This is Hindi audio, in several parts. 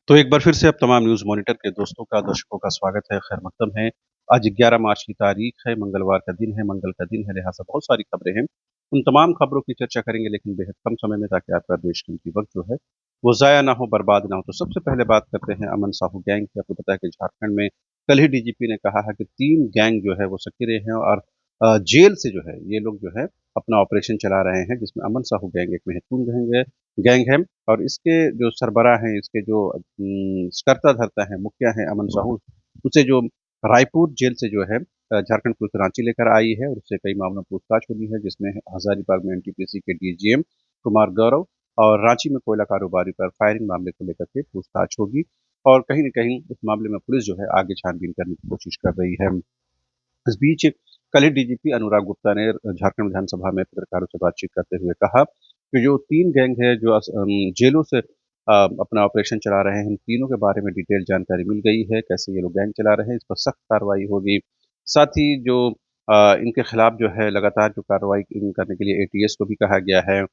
तो एक बार फिर से अब तमाम न्यूज़ मॉनिटर के दोस्तों का, दर्शकों का स्वागत है, खैर मकदम है। आज 11 मार्च की तारीख है, मंगलवार का दिन है, मंगल का दिन है, लिहाज़ा बहुत सारी खबरें हैं। उन तमाम खबरों की चर्चा करेंगे लेकिन बेहद कम समय में, ताकि आपका बेशकीमती वक़्त जो है, वो ज़ाया ना हो, बर्बाद ना हो। तो सबसे पहले बात करते हैं अमन साहू गैंग की। आपको पता है कि झारखंड में कल ही डीजीपी ने कहा है कि 3 गैंग जो है वो सक्रिय हैं और जेल से जो है ये लोग जो है अपना ऑपरेशन चला रहे हैं, जिसमें अमन साहू गैंग एक महत्वपूर्ण गैंग है और इसके जो सरबराह हैं, इसके जो कर्ता-धर्ता हैं, मुखिया हैं अमन साहू, उसे जो रायपुर जेल से जो है झारखंड पुलिस रांची लेकर आई है और उससे कई मामलों में पूछताछ हुई है, जिसमें हज़ारीबाग में एनटीपीसी के डीजीएम कुमार गौरव और रांची में कोयला कारोबारी पर फायरिंग मामले को लेकर के पूछताछ होगी और कहीं न कहीं इस मामले में पुलिस जो है आगे छानबीन करने की कोशिश कर रही है। इस बीच कल ही डीजीपी अनुराग गुप्ता ने झारखंड विधानसभा में पत्रकारों से बातचीत करते हुए कहा कि जो 3 गैंग है जो जेलों से अपना ऑपरेशन चला रहे हैं, इन तीनों के बारे में डिटेल जानकारी मिल गई है, कैसे ये लोग गैंग चला रहे हैं, इस पर सख्त कार्रवाई होगी। साथ ही जो इनके खिलाफ जो है लगातार जो कार्रवाई करने के लिए एटीएस को भी कहा गया है।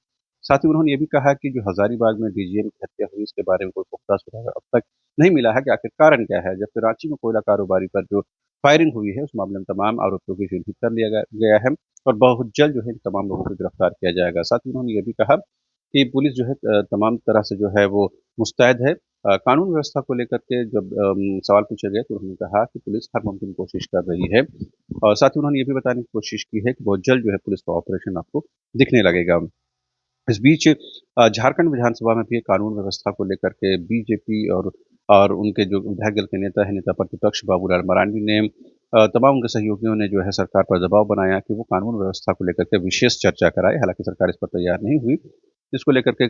साथ ही उन्होंने ये भी कहा कि जो हज़ारीबाग में डीजीएम की हत्या हुई, इसके बारे में कोई पुख्ता सुराग अब तक नहीं मिला है कि आखिर कारण क्या है? जबकि रांची में कोयला कारोबारी पर जो फायरिंग हुई है, उस मामले में तमाम आरोपियों को चिन्हित कर लिया गया है और बहुत जल्द जो है इन तमाम लोगों को गिरफ्तार किया जाएगा। साथ ही उन्होंने ये भी कहा कि पुलिस जो है तमाम तरह से जो है वो मुस्तैद है। कानून व्यवस्था को लेकर के जब सवाल पूछे गए तो उन्होंने कहा कि पुलिस हर मुमकिन कोशिश कर रही है और साथ ही उन्होंने ये भी बताने की कोशिश की है कि बहुत जल्द जो है पुलिस का ऑपरेशन आपको दिखने लगेगा। इस बीच झारखंड विधानसभा में भी कानून व्यवस्था को लेकर के बीजेपी और उनके जो विधायक दल के नेता हैं, नेता प्रतिपक्ष बाबूलाल मरांडी ने तमाम उनके सहयोगियों ने जो है सरकार पर दबाव बनाया कि वो कानून व्यवस्था को लेकर के विशेष चर्चा कराए। हालाँकि सरकार इस पर तैयार नहीं हुई, जिसको लेकर के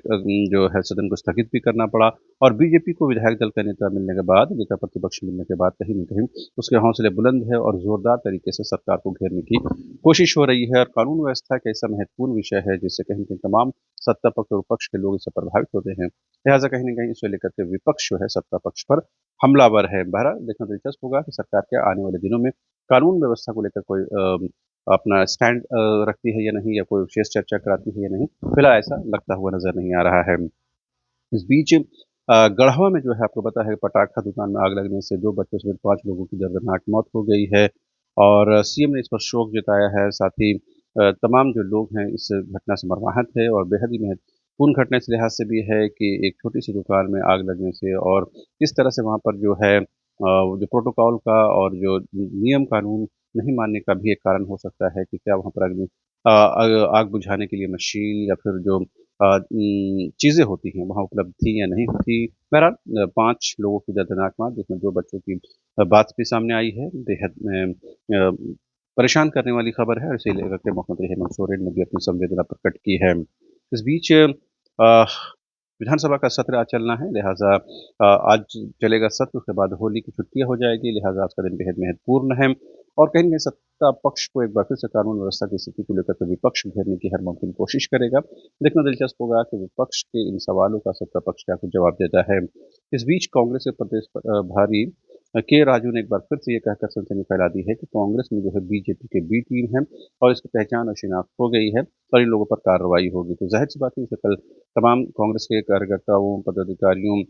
जो है सदन को स्थगित भी करना पड़ा और बीजेपी को विधायक दल का नेता मिलने के बाद, नेता प्रतिपक्ष मिलने के बाद कहीं न कहीं उसके हौसले बुलंद है और ज़ोरदार तरीके से सरकार को घेरने की कोशिश हो रही है और कानून व्यवस्था एक ऐसा महत्वपूर्ण विषय है जिससे कहीं न कहीं तमाम सत्ता पक्ष और विपक्ष के लोग इससे प्रभावित होते हैं। लिहाज़ा कहीं न कहीं इसे लेकर के विपक्ष जो है सत्ता पक्ष पर हमलावर है। बहरहाल देखना दिलचस्प होगा कि सरकार क्या आने वाले दिनों में कानून व्यवस्था को लेकर कोई अपना स्टैंड रखती है या नहीं, या कोई विशेष चर्चा कराती है या नहीं। फिलहाल ऐसा लगता हुआ नज़र नहीं आ रहा है। इस बीच गढ़वा में जो है आपको पता है पटाखा दुकान में आग लगने से 2 बच्चों समेत 5 लोगों की दर्दनाक मौत हो गई है और सीएम ने इस पर शोक जताया है। साथ ही तमाम जो लोग हैं इस घटना से मर्माहत है और बेहद ही महत्वपूर्ण घटना इस लिहाज से भी है कि एक छोटी-सी दुकान में आग लगने से और इस तरह से वहाँ पर जो है जो प्रोटोकॉल का और जो नियम कानून नहीं मानने का भी एक कारण हो सकता है कि क्या वहाँ पर आग बुझाने के लिए मशीन या फिर जो चीज़ें होती हैं वहाँ उपलब्ध थी या नहीं थी। बहरहाल 5 लोगों की दर्दनाक मौत, जिसमें 2 बच्चों की बात भी सामने आई है। बेहद परेशान करने वाली खबर है और इसे लेकर के मुख्यमंत्री हेमंत सोरेन ने भी अपनी संवेदना प्रकट की है। इस बीच विधानसभा का सत्र आज चलना है, लिहाज़ा आज चलेगा सत्र, उसके बाद होली की छुट्टियाँ हो जाएगी, लिहाज़ा आज का दिन बेहद महत्वपूर्ण है और कहीं न कहीं सत्ता पक्ष को एक बार फिर से कानून व्यवस्था की स्थिति को लेकर के विपक्ष घेरने की हर मुमकिन कोशिश करेगा। देखना दिलचस्प होगा कि विपक्ष के इन सवालों का सत्ता पक्ष क्या कुछ जवाब देता है। इस बीच कांग्रेस के प्रदेश प्रभारी के राजू ने एक बार फिर से ये कहकर सनसनी फैला दी है कि कांग्रेस में जो है बीजेपी के बी टीम है और इसकी पहचान और शिनाख्त हो गई है और इन लोगों पर कार्रवाई होगी। तो ज़ाहिर-सी बात है इसे कल तमाम कांग्रेस के कार्यकर्ताओं, पदाधिकारियों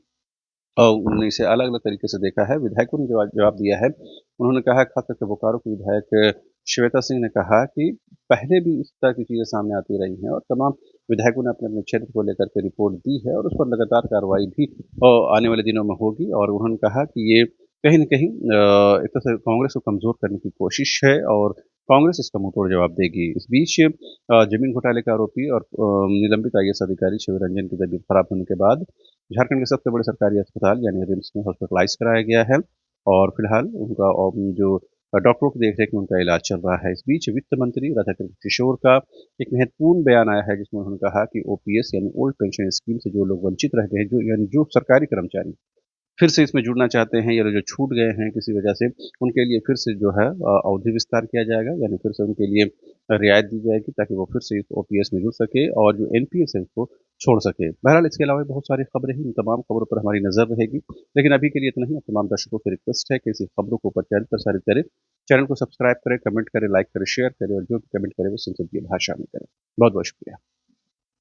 उन्होंने इसे अलग-अलग तरीके से देखा है। विधायकों ने जवाब जवाब दिया है। उन्होंने कहा है, ख़ास करके बोकारो के विधायक श्वेता सिंह ने कहा कि पहले भी इस तरह की चीज़ें सामने आती रही हैं और तमाम विधायकों ने अपने-अपने क्षेत्र को लेकर के रिपोर्ट दी है और उस पर लगातार कार्रवाई भी आने वाले दिनों में होगी और उन्होंने कहा कि ये कहीं न कहीं एक तरह से कांग्रेस को कमज़ोर करने की कोशिश है और कांग्रेस इसका मुँहतोड़ जवाब देगी। इस बीच ज़मीन घोटाले के आरोपी और निलंबित आईएएस अधिकारी शिव रंजन की तबीयत खराब होने के बाद झारखंड के सबसे बड़े सरकारी अस्पताल यानी रिम्स में हॉस्पिटलाइज़ कराया गया है और फिलहाल उनका जो डॉक्टरों की देखरेख में उनका इलाज चल रहा है। इस बीच वित्त मंत्री राधाकृष्ण किशोर का एक महत्वपूर्ण बयान आया है, जिसमें उन्होंने कहा कि ओपीएस यानी ओल्ड पेंशन स्कीम से जो लोग वंचित रह गए हैं, जो यानी जो सरकारी कर्मचारी फिर से इसमें जुड़ना चाहते हैं या जो छूट गए हैं किसी वजह से, उनके लिए फिर से जो है अवधि विस्तार किया जाएगा, यानी फिर से उनके लिए रियायत दी जाएगी ताकि वो फिर से इस ओपीएस में जुड़ सके और जो एनपीएस है उसको छोड़ सके। बहरहाल इसके अलावा भी बहुत सारी खबरें हैं, इन तमाम खबरों पर हमारी नज़र रहेगी। लेकिन अभी के लिए इतना ही। अब तमाम दर्शकों से रिक्वेस्ट है कि इसी खबरों को प्रचारित प्रसारित करें, चैनल को सब्सक्राइब करें, कमेंट करें, लाइक करें, शेयर करें और जो भी कमेंट करें वो संसदीय भाषा में करें। बहुत-बहुत शुक्रिया।